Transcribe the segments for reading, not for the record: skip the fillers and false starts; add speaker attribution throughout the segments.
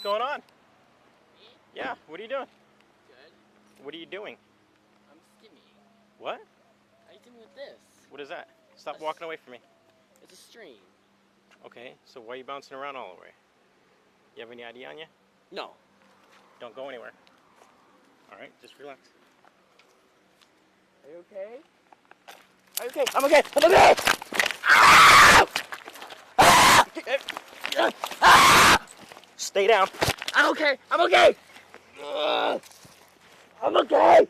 Speaker 1: going on?
Speaker 2: Me?
Speaker 1: Yeah, what are you doing?
Speaker 2: Good.
Speaker 1: What are you doing?
Speaker 2: I'm skimming.
Speaker 1: What?
Speaker 2: How are you doing with this?
Speaker 1: What is that? Stop walking away from me.
Speaker 2: It's a stream.
Speaker 1: Okay, so why are you bouncing around all the way? You have any ID on you?
Speaker 2: No.
Speaker 1: Don't go anywhere. Alright, just relax.
Speaker 2: Are you okay? Are you okay? I'm okay! I'm okay! Ah! Ah!
Speaker 1: Stay down.
Speaker 2: I'm okay! I'm okay! I'm okay!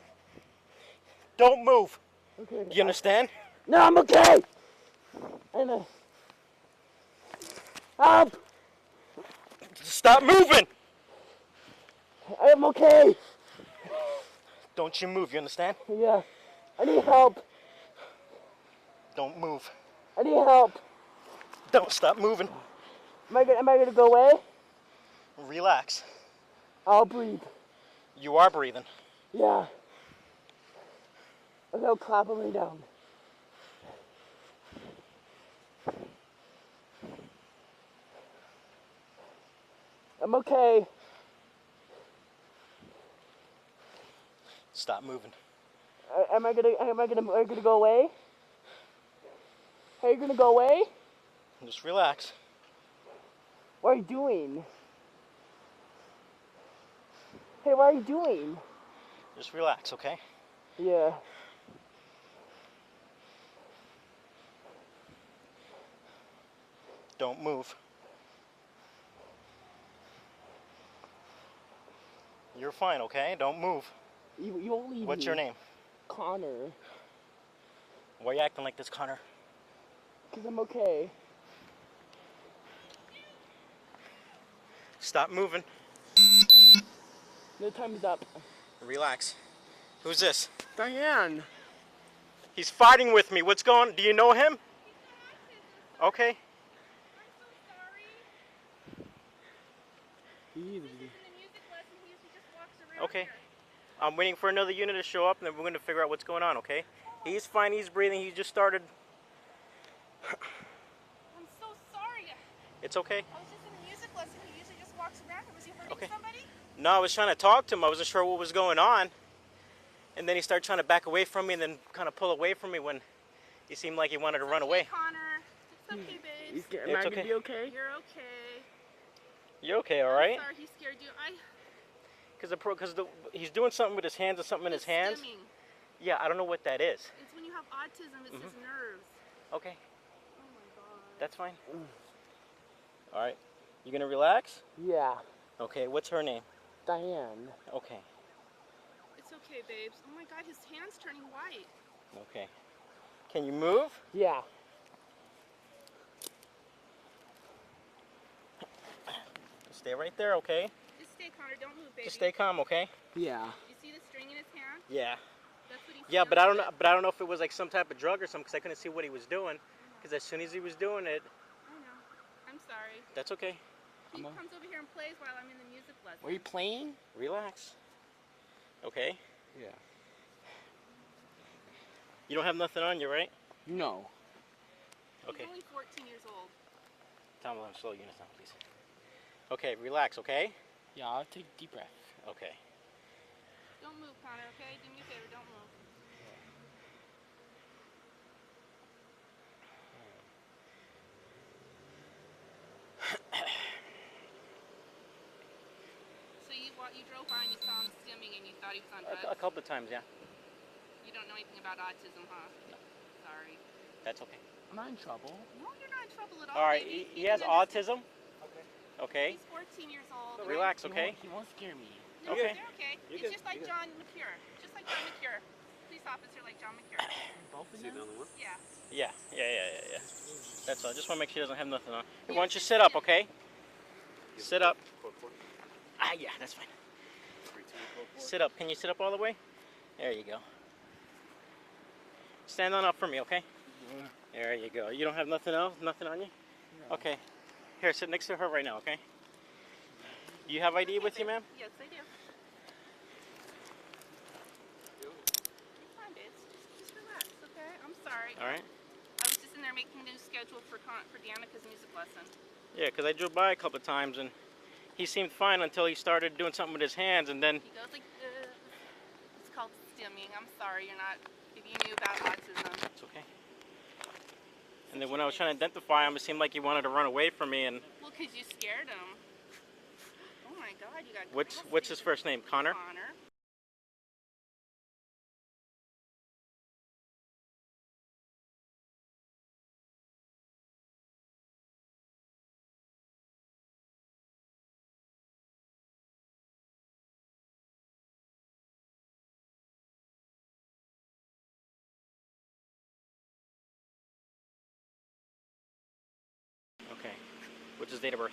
Speaker 1: Don't move.
Speaker 2: Okay.
Speaker 1: You understand?
Speaker 2: No, I'm okay! Help!
Speaker 1: Stop moving!
Speaker 2: I'm okay!
Speaker 1: Don't you move, you understand?
Speaker 2: Yeah. I need help.
Speaker 1: Don't move.
Speaker 2: I need help.
Speaker 1: Don't stop moving.
Speaker 2: Am I gonna go away?
Speaker 1: Relax.
Speaker 2: I'll breathe.
Speaker 1: You are breathing.
Speaker 2: Yeah. Okay, I'll clap and lay down. I'm okay.
Speaker 1: Stop moving.
Speaker 2: Am I gonna go away? Are you gonna go away?
Speaker 1: Just relax.
Speaker 2: What are you doing? Hey, what are you doing?
Speaker 1: Just relax, okay?
Speaker 2: Yeah.
Speaker 1: Don't move. You're fine, okay? Don't move.
Speaker 2: You won't leave me.
Speaker 1: What's your name?
Speaker 2: Connor.
Speaker 1: Why are you acting like this, Connor?
Speaker 2: Because I'm okay.
Speaker 1: Stop moving.
Speaker 2: No time's up.
Speaker 1: Relax. Who's this?
Speaker 2: Diane.
Speaker 1: He's fighting with me. What's going on? Do you know him? Okay. Okay. I'm waiting for another unit to show up, and then we're going to figure out what's going on, okay? He's fine. He's breathing. He just started.
Speaker 3: I'm so sorry.
Speaker 1: It's okay.
Speaker 3: I was just in a music lesson. He usually just walks around. Was he hurting somebody?
Speaker 1: No, I was trying to talk to him. I wasn't sure what was going on. And then he started trying to back away from me and then kind of pull away from me when he seemed like he wanted to run away.
Speaker 3: Connor. It's okay, babes.
Speaker 2: Am I gonna be okay?
Speaker 3: You're okay.
Speaker 1: You're okay, all right?
Speaker 3: I'm sorry he scared you.
Speaker 1: Because he's doing something with his hands and something in his hands.
Speaker 3: Stimming.
Speaker 1: Yeah, I don't know what that is.
Speaker 3: It's when you have autism. It's his nerves.
Speaker 1: Okay,
Speaker 3: Oh my god.
Speaker 1: that's fine. All right, you gonna relax?
Speaker 2: Yeah.
Speaker 1: Okay, what's her name?
Speaker 2: Diane.
Speaker 1: Okay,
Speaker 3: It's okay, babes. Oh my god, his hand's turning white.
Speaker 1: okay. Can you move?
Speaker 2: Yeah.
Speaker 1: Stay right there, okay?
Speaker 3: Just stay, Connor. Don't move, baby.
Speaker 1: Just stay calm, okay?
Speaker 2: Yeah.
Speaker 3: You see the string in his hand?
Speaker 1: Yeah.
Speaker 3: That's what he's
Speaker 1: Yeah, but I don't know. But I don't know if it was like some type of drug or something, because I couldn't see what he was doing. Because as soon as he was doing it,
Speaker 3: I know. I'm sorry.
Speaker 1: that's okay.
Speaker 3: He comes over here and plays while I'm in the music lesson.
Speaker 2: Were you playing?
Speaker 1: Relax. Okay.
Speaker 2: Yeah.
Speaker 1: You don't have nothing on you, right?
Speaker 2: No.
Speaker 1: Okay.
Speaker 3: He's only 14 years old.
Speaker 1: Tom, let him slow units down, please. Okay, relax, okay?
Speaker 2: Yeah, I'll take a deep breath.
Speaker 1: Okay.
Speaker 3: Don't move, Connor, okay? Do me a favor, don't move. So you drove by and you saw him stimming and you thought he was on drugs?
Speaker 1: A couple of times, yeah.
Speaker 3: You don't know anything about autism, huh?
Speaker 1: No.
Speaker 3: Sorry.
Speaker 1: That's okay.
Speaker 2: I'm not in trouble.
Speaker 3: No, you're not in trouble at all.
Speaker 1: All right,
Speaker 3: baby.
Speaker 1: he has autism. Okay.
Speaker 3: He's 14 years old.
Speaker 1: Relax, okay?
Speaker 2: He won't scare me.
Speaker 3: No,
Speaker 1: Okay.
Speaker 3: You're okay.
Speaker 1: You're
Speaker 3: It's
Speaker 1: good.
Speaker 3: just like John McCure. Just like John McCure. Police officer like John McCure.
Speaker 2: Both of them?
Speaker 3: Yeah.
Speaker 1: Yeah. That's all. I just want to make sure he doesn't have nothing on. Hey, why don't you sit up, okay? Sit up. Yeah, that's fine. Sit up. Can you sit up all the way? There you go. Stand on up for me, okay? There you go. You don't have nothing else? Nothing on you?
Speaker 2: No.
Speaker 1: Okay. Here, sit next to her right now, okay? Do you have ID with you, ma'am?
Speaker 3: Yes, I do. You're fine, babes. Just relax, okay? I'm sorry.
Speaker 1: All right.
Speaker 3: I was just in there making a new schedule for Deanna's music lesson.
Speaker 1: Yeah, because I drove by a couple of times and he seemed fine until he started doing something with his hands, and then
Speaker 3: He goes like this. It's called stimming. I'm sorry, you're not. If you knew about autism.
Speaker 1: it's okay. And then when I was trying to identify him, it seemed like he wanted to run away from me. And
Speaker 3: Well, because you scared him. Oh my God, you got.
Speaker 1: what's his first name? Connor?
Speaker 3: Connor.
Speaker 1: Okay. What's his date of birth?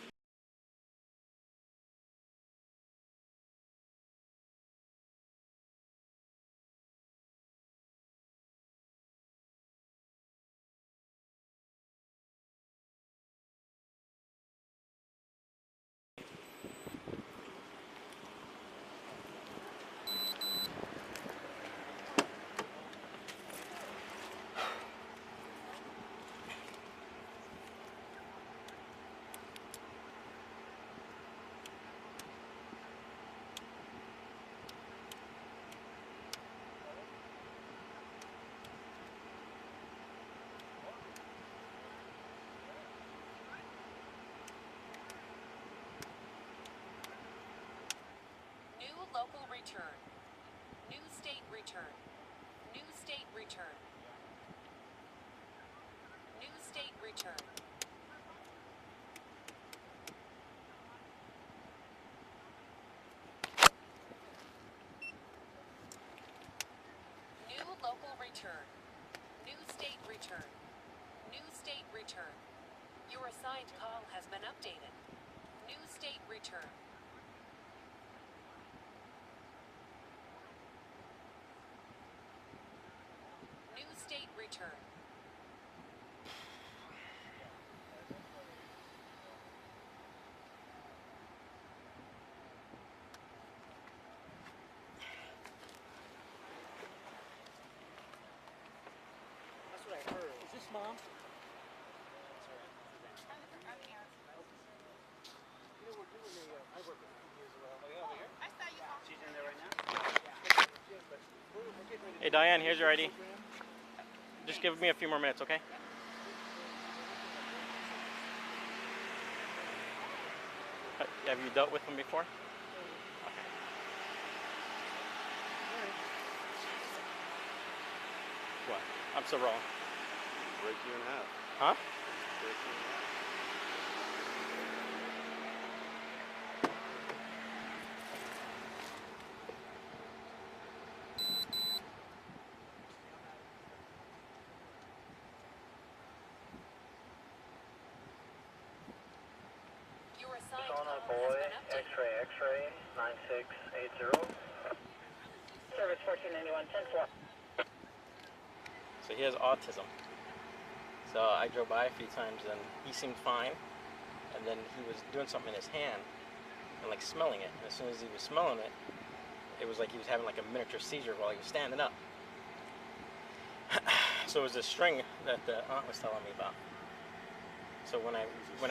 Speaker 4: New local return. New state return. New state return. New state return. New local return. New state return. New state return. Your assigned call has been updated. New state return. New state return.
Speaker 1: That's what I heard. Is this mom? Hey Diane, here's your ID. Just give me a few more minutes, okay? Have you dealt with him before? Okay. What? I'm so wrong.
Speaker 5: Break you in half.
Speaker 1: Huh?
Speaker 5: Break you in half.
Speaker 4: Your assigned
Speaker 6: Connor
Speaker 4: call has
Speaker 6: Boy,
Speaker 4: been updated.
Speaker 6: X-ray, X-ray, 9680. Service 1491, 10-4.
Speaker 1: So he has autism. So I drove by a few times and he seemed fine. And then he was doing something in his hand and like smelling it. And as soon as he was smelling it, it was like he was having like a miniature seizure while he was standing up. So it was a string that the aunt was telling me about. So when I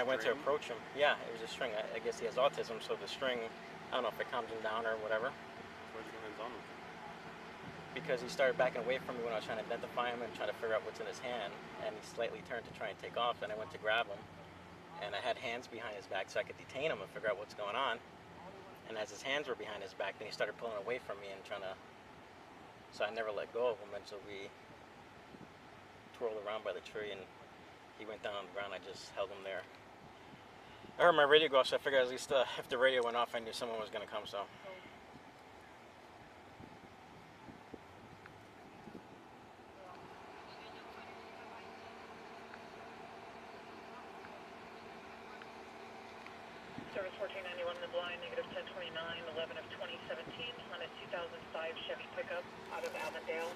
Speaker 1: went to approach him, yeah, it was a string. I guess he has autism, so the string, I don't know if it calms him down or whatever.
Speaker 5: Why'd you go hands on him?
Speaker 1: Because he started backing away from me when I was trying to identify him and try to figure out what's in his hand, and he slightly turned to try and take off, and I went to grab him, and I had hands behind his back so I could detain him and figure out what's going on. And as his hands were behind his back, then he started pulling away from me and trying to, so I never let go of him, and so we twirled around by the tree, and he went down on the ground. I just held him there. I heard my radio go off, so I figured at least if the radio went off, I knew someone was going to come, so.
Speaker 6: Service 1491 in the blind, negative 1029, 11 of 2017, on a 2005 Chevy pickup out of Avondale,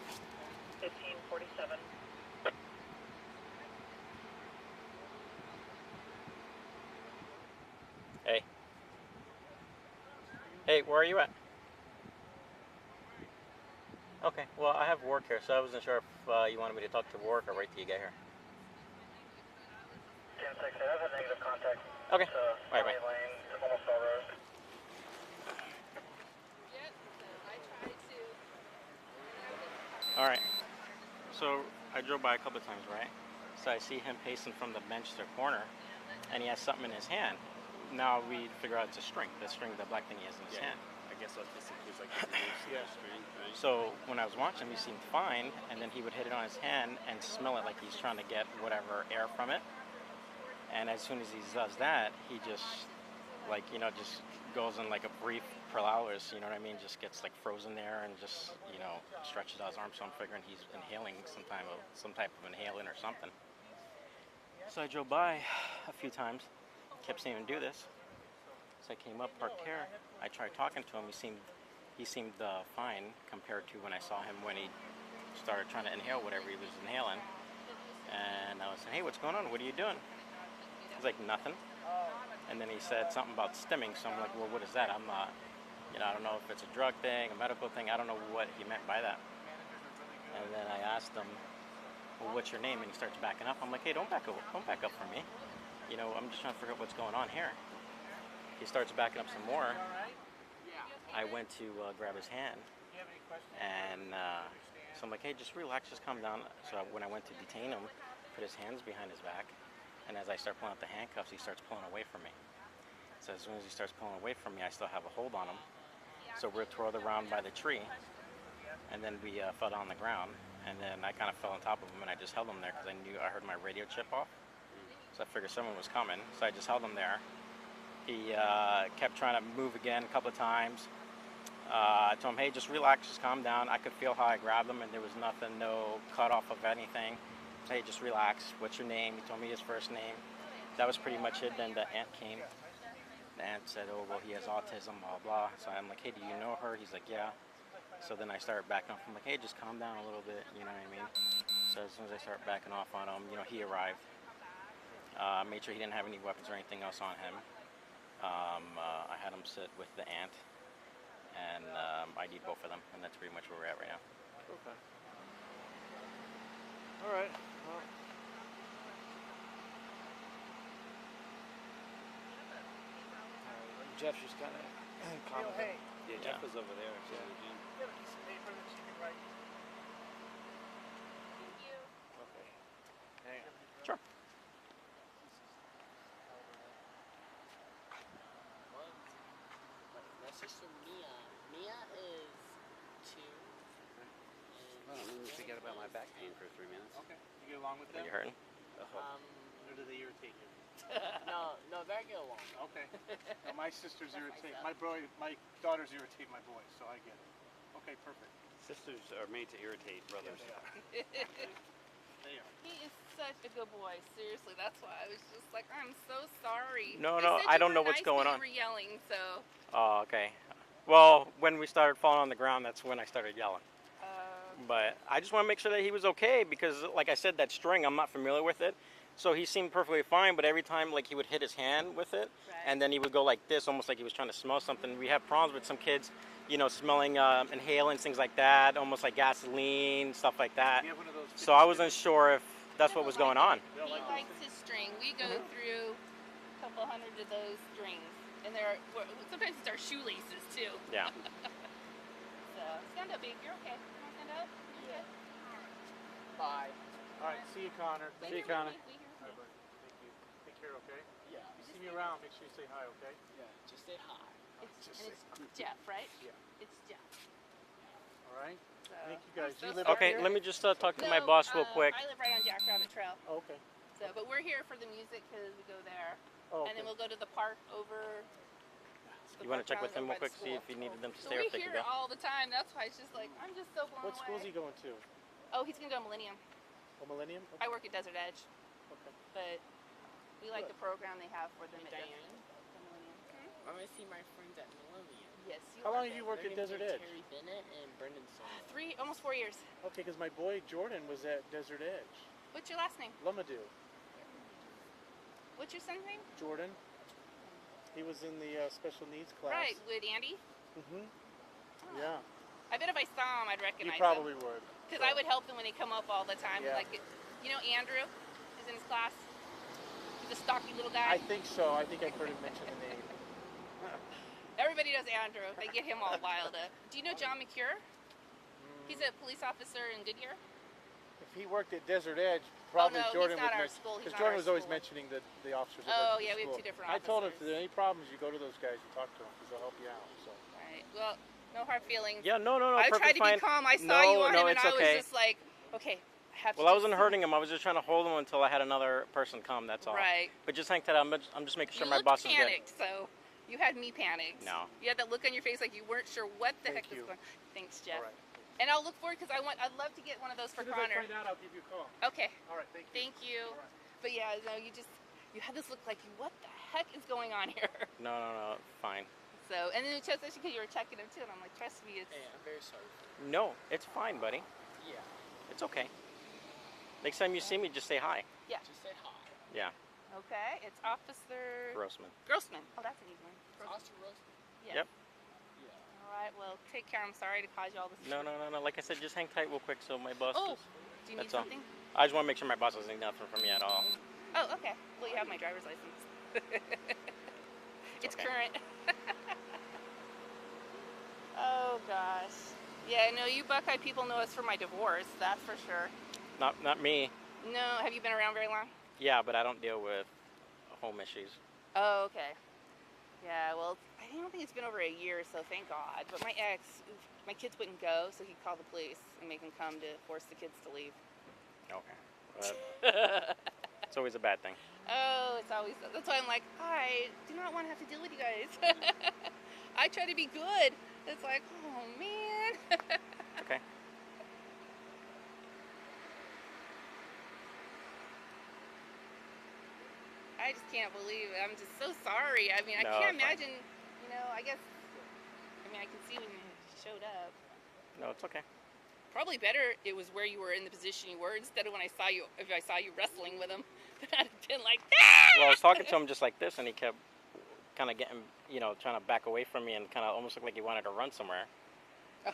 Speaker 6: 1547.
Speaker 1: Hey. Hey, where are you at? Okay, well, I have work here, so I wasn't sure if you wanted me to talk to work or wait till you get here.
Speaker 6: 10-6, I have a negative contact.
Speaker 1: Okay.
Speaker 6: It's,
Speaker 1: All right, bye.
Speaker 6: Lane, almost all road.
Speaker 1: by a couple of times, right? So I see him pacing from the bench to the corner, and he has something in his hand. Now we figure out it's a string, the black thing he has in his hand.
Speaker 5: I guess autistic is like the string, right?
Speaker 1: So when I was watching, he seemed fine, and then he would hit it on his hand and smell it like he's trying to get whatever air from it. And as soon as he does that, he just, like, you know, just goes in like a brief paralysis, you know what I mean? Just gets like frozen there and just, you know, stretches out his arms. So I'm figuring he's inhaling some type of inhalant or something. So I drove by a few times, kept seeing him do this. So I came up, parked here. I tried talking to him. He seemed fine compared to when I saw him when he started trying to inhale whatever he was inhaling. And I was saying, hey, what's going on? What are you doing? He's like, nothing. And then he said something about stimming. So I'm like, well, what is that? I'm not, you know, I don't know if it's a drug thing, a medical thing. I don't know what he meant by that. And then I asked him, well, what's your name? And he starts backing up. I'm like, hey, don't back up for me. You know, I'm just trying to figure out what's going on here. He starts backing up some more. I went to grab his hand, and so I'm like, hey, just relax, just calm down. So when I went to detain him, put his hands behind his back, and as I start pulling out the handcuffs, he starts pulling away from me. So as soon as he starts pulling away from me, I still have a hold on him. So we're twirled around by the tree, and then we fell on the ground, and then I kind of fell on top of him, and I just held him there because I heard my radio chip off. So I figured someone was coming, so I just held him there. He kept trying to move again a couple of times. I told him, hey, just relax, just calm down. I could feel how I grabbed him, and there was nothing, no cut off of anything. Hey, just relax. What's your name? He told me his first name. That was pretty much it. Then the aunt came. The aunt said, oh, well, he has autism, blah, blah. So I'm like, hey, do you know her? He's like, yeah. So then I started backing off. I'm like, hey, just calm down a little bit, you know what I mean? So as soon as I start backing off on him, you know, he arrived. Made sure he didn't have any weapons or anything else on him. I had him sit with the aunt, and I need both of them, and that's pretty much where we're at right now.
Speaker 5: Okay. All right. Well.
Speaker 7: Jeff just got a comment.
Speaker 5: Hey. Yeah, Jeff was over there. So
Speaker 6: You have a piece of paper that you can write.
Speaker 3: Thank you.
Speaker 5: okay. Hang on.
Speaker 1: Sure.
Speaker 7: My sister Mia. Mia is 2.
Speaker 5: Well, let me forget about my back pain for 3 minutes.
Speaker 6: Okay. You get along with
Speaker 1: Are
Speaker 6: them?
Speaker 1: you hurting?
Speaker 6: Or do they irritate you?
Speaker 7: no, very good along.
Speaker 6: Okay. No, my sisters irritate. My daughters irritate my boys, so I get it. Okay, perfect.
Speaker 5: Sisters are made to irritate brothers.
Speaker 6: They are.
Speaker 3: He is such a good boy. Seriously, that's why I was just like, I'm so sorry.
Speaker 1: No,
Speaker 3: They
Speaker 1: no,
Speaker 3: said
Speaker 1: I
Speaker 3: you
Speaker 1: don't
Speaker 3: were
Speaker 1: know what's
Speaker 3: nice,
Speaker 1: going
Speaker 3: but
Speaker 1: on.
Speaker 3: You were yelling, so.
Speaker 1: Oh, okay. Well, when we started falling on the ground, that's when I started yelling. But I just want to make sure that he was okay because, like I said, that string, I'm not familiar with it. So he seemed perfectly fine, but every time, like, he would hit his hand with it,
Speaker 3: Right.
Speaker 1: and then he would go like this, almost like he was trying to smell something. We have problems with some kids, you know, smelling inhalants, things like that, almost like gasoline, stuff like that.
Speaker 6: You have one of those
Speaker 1: So I wasn't sure if that's what was going on.
Speaker 3: He likes his string. We go through a couple hundred of those strings, and sometimes it's our shoelaces too.
Speaker 1: Yeah.
Speaker 3: So stand up, babe. You're okay. You want to stand up? You're good.
Speaker 7: Bye.
Speaker 6: All right, see you, Connor.
Speaker 7: See you, Connor.
Speaker 3: We hear
Speaker 6: All right, buddy. Thank you. Take care, okay?
Speaker 7: Yeah.
Speaker 6: You see me around, make sure you say hi, okay?
Speaker 7: Yeah. Just say hi.
Speaker 3: It's Jeff, right?
Speaker 6: Yeah.
Speaker 3: It's Jeff.
Speaker 6: All right.
Speaker 3: So,
Speaker 6: Thank you, guys.
Speaker 3: I'm so
Speaker 6: You live
Speaker 3: sorry.
Speaker 1: Okay, let me just talk to my boss real quick.
Speaker 3: I live right on Jackrabbit Trail.
Speaker 6: Oh, okay.
Speaker 3: So, but we're here for the music because we go there,
Speaker 6: Oh,
Speaker 3: and
Speaker 6: okay.
Speaker 3: then we'll go to the park over.
Speaker 1: You want to check with him real quick, see if he needed them to
Speaker 3: So
Speaker 1: stay or
Speaker 3: we
Speaker 1: if they
Speaker 3: hear
Speaker 1: could
Speaker 3: it
Speaker 1: go?
Speaker 3: all the time. That's why it's just like I'm just so blown
Speaker 6: What school's
Speaker 3: away.
Speaker 6: he going to?
Speaker 3: Oh, he's gonna go to Millennium.
Speaker 6: Oh, Millennium?
Speaker 3: I work at Desert Edge,
Speaker 6: Okay.
Speaker 3: but we like the program they have for them at
Speaker 7: Diane?
Speaker 3: the Millennium.
Speaker 7: I'm gonna see my friends at Millennium.
Speaker 3: Yes, you
Speaker 6: How
Speaker 3: are
Speaker 6: long have
Speaker 3: there.
Speaker 6: you worked at
Speaker 7: They're gonna
Speaker 6: Desert
Speaker 7: be
Speaker 6: Edge?
Speaker 7: Terry Bennett and Brendan Song.
Speaker 3: Almost 4 years.
Speaker 6: Okay, because my boy Jordan was at Desert Edge.
Speaker 3: What's your last name?
Speaker 6: Lumadou.
Speaker 3: What's your son's name?
Speaker 6: Jordan. He was in the special needs class.
Speaker 3: Right, with Andy.
Speaker 6: Mm-hmm. Yeah.
Speaker 3: I bet if I saw him, I'd
Speaker 6: You
Speaker 3: recognize
Speaker 6: probably
Speaker 3: him.
Speaker 6: would.
Speaker 3: Because I would help them when they come up all the time.
Speaker 6: Yeah.
Speaker 3: Like, you know, Andrew is in his class. He's a stocky little
Speaker 6: I
Speaker 3: guy.
Speaker 6: think so. I think I've heard him mention the name.
Speaker 3: Everybody knows Andrew. They get him all wild up. Do you know John McCure? He's a police officer in Goodyear.
Speaker 6: If
Speaker 8: he worked at Desert Edge, probably
Speaker 3: no,
Speaker 8: Jordan
Speaker 3: he's not
Speaker 8: would
Speaker 3: our
Speaker 8: mention.
Speaker 3: school. He's
Speaker 8: Because
Speaker 3: not
Speaker 8: Jordan
Speaker 3: our
Speaker 8: was always
Speaker 3: school.
Speaker 8: mentioning the officers. That
Speaker 3: Oh,
Speaker 8: worked at
Speaker 3: yeah,
Speaker 8: the
Speaker 3: we have
Speaker 8: school.
Speaker 3: 2 different
Speaker 8: I told him if
Speaker 3: officers.
Speaker 8: there's any problems, you go to those guys and talk to them because they'll help you out. So.
Speaker 3: Right. Well, no hard feelings.
Speaker 1: Yeah, no,
Speaker 3: I tried to
Speaker 1: perfectly
Speaker 3: be
Speaker 1: fine.
Speaker 3: calm. I saw you on him, and
Speaker 1: it's
Speaker 3: I
Speaker 1: okay.
Speaker 3: was just like, okay, I have to.
Speaker 1: Well, I
Speaker 3: just
Speaker 1: wasn't hurting him. I was just trying to hold him until I had another person come. That's all.
Speaker 3: Right.
Speaker 1: But just hang tight. I'm just making sure
Speaker 3: You
Speaker 1: my
Speaker 3: looked
Speaker 1: boss is good.
Speaker 3: panicked, so you had me panicked.
Speaker 1: No.
Speaker 3: You had that look on your face like you weren't sure what the heck
Speaker 8: Thank you.
Speaker 3: was going. Thanks, Jeff.
Speaker 8: All right.
Speaker 3: And I'll look forward because I'd love to get one of those for
Speaker 8: As soon as I
Speaker 3: Connor.
Speaker 8: find out, I'll give you a call.
Speaker 3: Okay.
Speaker 8: All right. Thank you.
Speaker 3: Thank you.
Speaker 8: All right.
Speaker 3: But yeah, no, you had this look like, what the heck is going on here?
Speaker 1: No, fine.
Speaker 3: So, and then especially because you were checking him too, and I'm like, trust me, it's.
Speaker 7: Hey, I'm very sorry.
Speaker 1: No, it's fine, buddy.
Speaker 7: Yeah.
Speaker 1: It's okay. Next time you see me, just say hi.
Speaker 3: Yeah.
Speaker 7: Just say hi.
Speaker 1: Yeah,
Speaker 3: Okay, it's Officer
Speaker 1: Grossman.
Speaker 3: Grossman. Oh, that's an easy one.
Speaker 7: Oscar Rose?
Speaker 3: Yes.
Speaker 1: Yep.
Speaker 7: Yeah.
Speaker 3: All right. Well, take care. I'm sorry to cause you all this.
Speaker 1: No. Like I said, just hang tight real quick so my boss.
Speaker 3: Oh, do you need
Speaker 1: That's all.
Speaker 3: something?
Speaker 1: I just want to make sure my boss doesn't need nothing from me at all.
Speaker 3: Oh, okay. Well, you have my driver's license. It's
Speaker 1: okay.
Speaker 3: current. Oh gosh. Yeah, no, you Buckeye people know us for my divorce. That's for sure.
Speaker 1: Not me.
Speaker 3: No, have you been around very long?
Speaker 1: Yeah, but I don't deal with home issues.
Speaker 3: Oh, okay. Yeah, well, I don't think it's been over a year, so thank God. But my ex, my kids wouldn't go, so he'd call the police and make them come to force the kids to leave.
Speaker 1: Okay. But it's always a bad thing.
Speaker 3: Oh, it's always, that's why I'm like, I do not want to have to deal with you guys. I try to be good. It's like, oh man.
Speaker 1: Okay.
Speaker 3: I just can't believe it. I'm just so sorry. I mean, I
Speaker 1: No,
Speaker 3: can't
Speaker 1: it's fine.
Speaker 3: imagine, you know, I guess, I mean, I can see when you showed up.
Speaker 1: No, it's okay.
Speaker 3: Probably better it was where you were in the position you were instead of when I saw you, if I saw you wrestling with him, then I'd have been like, ah!
Speaker 1: Well, I was talking to him just like this, and he kept kind of getting, trying to back away from me and kind of almost looked like he wanted to run somewhere.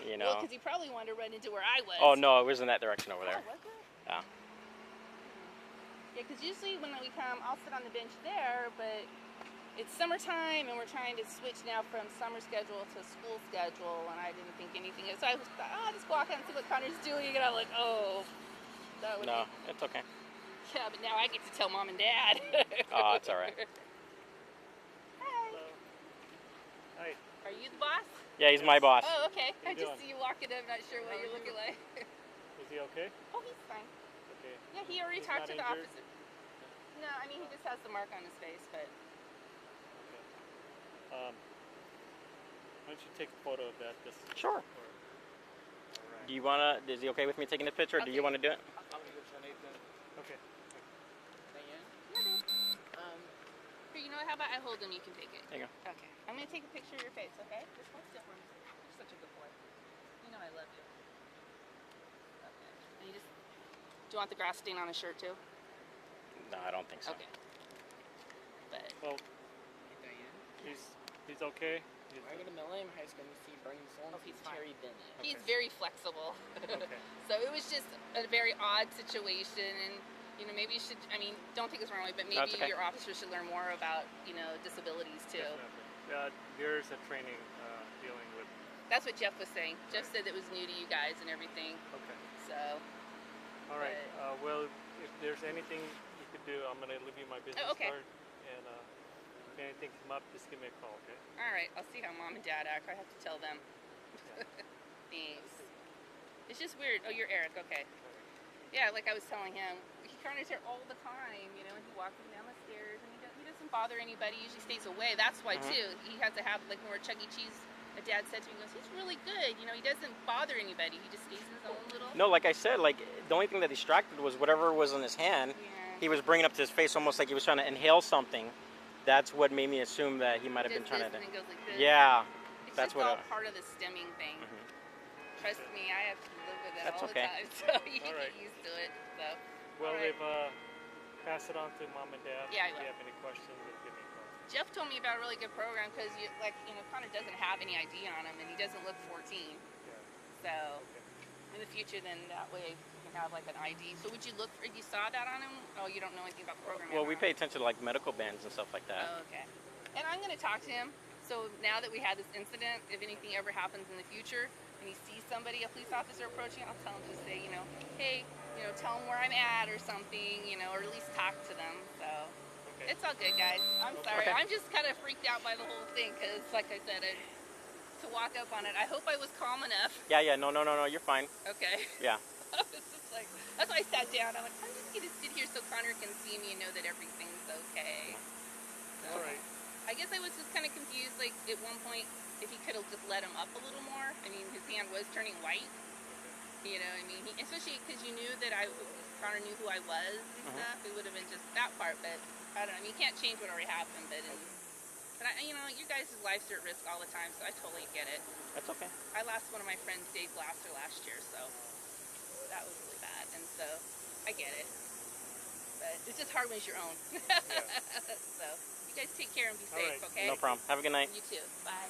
Speaker 1: You know.
Speaker 3: Well, because he probably wanted to run into where I was.
Speaker 1: Oh, no, it was in that direction over there.
Speaker 3: Oh, was it?
Speaker 1: Yeah.
Speaker 3: Yeah, because usually when we come, I'll sit on the bench there, but it's summertime and we're trying to switch now from summer schedule to school schedule, and I didn't think anything. So I was thought, I'll just walk out and see what Connor's doing, and I'm like, oh, that would
Speaker 1: No,
Speaker 3: be.
Speaker 1: it's okay.
Speaker 3: Yeah, but now I get to tell Mom and Dad.
Speaker 1: Oh, it's all right.
Speaker 3: Hi.
Speaker 8: Hi.
Speaker 3: Are you the boss?
Speaker 1: Yeah, he's my boss.
Speaker 3: Oh, okay.
Speaker 8: How
Speaker 3: I
Speaker 8: you
Speaker 3: just
Speaker 8: doing?
Speaker 3: see you walking up, not sure what you're looking like.
Speaker 8: Is he okay?
Speaker 3: Oh, he's fine.
Speaker 8: Okay.
Speaker 3: Yeah, he already
Speaker 8: He's
Speaker 3: talked
Speaker 8: not
Speaker 3: to the
Speaker 8: injured?
Speaker 3: officer. No, I mean, he just has the mark on his face, but.
Speaker 8: Why don't you take a photo of that? Just
Speaker 1: Sure.
Speaker 8: All right.
Speaker 1: Do you want to, is he okay with me taking the picture, or do you
Speaker 3: Okay.
Speaker 1: want to do it?
Speaker 7: I'm gonna go to Nathan.
Speaker 8: Okay.
Speaker 7: Diane?
Speaker 3: Here, you know what? How about I hold him? You can take it.
Speaker 1: There you go.
Speaker 3: Okay. I'm gonna take a picture of your face. Okay. Just hold still for me. You're such a good boy. You know I love you. Okay. And you just. Do you want the grass stain on his shirt too?
Speaker 1: No, I don't think so.
Speaker 3: Okay. But.
Speaker 8: Well,
Speaker 7: Hey, Diane?
Speaker 8: he's okay.
Speaker 7: I go to Millennium High School and see Bernie Solon
Speaker 3: Oh, he's fine.
Speaker 7: Terry Bennett.
Speaker 3: He's
Speaker 8: Okay.
Speaker 3: very flexible.
Speaker 8: Okay.
Speaker 3: So it was just a very odd situation, and maybe you should. I mean, don't take this the wrong way, but maybe
Speaker 1: That's okay.
Speaker 3: your officers should learn more about disabilities too.
Speaker 8: Definitely. There's a training dealing with.
Speaker 3: That's what Jeff was saying. Jeff said it was new to you guys and everything.
Speaker 8: Okay.
Speaker 3: So.
Speaker 8: All right. Well, if there's anything you could do, I'm gonna leave you my business
Speaker 3: Oh, okay.
Speaker 8: card, and if anything come up, just give me a call, okay?
Speaker 3: All right, I'll see how Mom and Dad act. I have to tell them. Thanks. It's just weird. Oh, you're Eric. Okay. Yeah, like I was telling him, Connor's here all the time, and he walks him down the stairs, and he doesn't bother anybody. He usually stays away. That's why too. He has to have like more Chuck E. Cheese. My dad said to me, he goes, he's really good. He doesn't bother anybody. He just stays in his own little.
Speaker 1: No, like I said, like the only thing that distracted was whatever was in his hand.
Speaker 3: Yeah.
Speaker 1: He was bringing up to his face almost like he was trying to inhale something. That's what made me assume that he might have been
Speaker 3: Does
Speaker 1: trying
Speaker 3: this
Speaker 1: to.
Speaker 3: and it goes like this.
Speaker 1: Yeah,
Speaker 3: It's
Speaker 1: that's
Speaker 3: just
Speaker 1: what.
Speaker 3: all part of the stemming thing. Trust me, I have to live with it
Speaker 1: That's
Speaker 3: all
Speaker 1: okay.
Speaker 3: the time, so you
Speaker 8: All right.
Speaker 3: get used to it. So.
Speaker 8: Well,
Speaker 3: all right.
Speaker 8: pass it on to Mom and Dad.
Speaker 3: Yeah, I
Speaker 8: If
Speaker 3: will.
Speaker 8: you have any questions, then give me a call.
Speaker 3: Jeff told me about a really good program because, Connor doesn't have any ID on him and he doesn't look 14.
Speaker 8: Yeah.
Speaker 3: So,
Speaker 8: Okay.
Speaker 3: in the future, then that way you can have like an ID. So, would you look for? You saw that on him? Oh, you don't know anything about the program.
Speaker 1: Well,
Speaker 3: yet,
Speaker 1: we
Speaker 3: huh?
Speaker 1: pay attention to like medical bans and stuff like that.
Speaker 3: Oh, okay. And I'm going to talk to him. So now that we had this incident, if anything ever happens in the future and he sees somebody, a police officer approaching, I'll tell him to say, hey, you know, tell them where I'm at or something, you know, or at least talk to them. So
Speaker 8: Okay.
Speaker 3: it's all good, guys. I'm sorry.
Speaker 1: Okay.
Speaker 3: I'm just kind of freaked out by the whole thing because, like I said, to walk up on it, I hope I was calm enough.
Speaker 1: Yeah, no, you're fine.
Speaker 3: Okay.
Speaker 1: Yeah.
Speaker 3: It's just like, that's why I sat down. I'm like, I'm just going to sit here so Connor can see me and know that everything's okay. So,
Speaker 8: All right.
Speaker 3: I guess I was just kind of confused, like, at one point, if he could have just let him up a little more. I mean, his hand was turning white. You know, I mean, especially because you knew that Connor knew who I was and stuff. It would have been just that part, but I don't know. I mean, you can't change what already happened, but you know, you guys' lives are at risk all the time, so I totally get it.
Speaker 1: That's okay.
Speaker 3: I lost one of my friends, Dave Glasser, last year, so that was really bad, and so I get it. But it's just hard when it's your own. So you guys take care and be safe,
Speaker 8: right.
Speaker 3: okay?
Speaker 1: No problem. Have a good night.
Speaker 3: You too. Bye.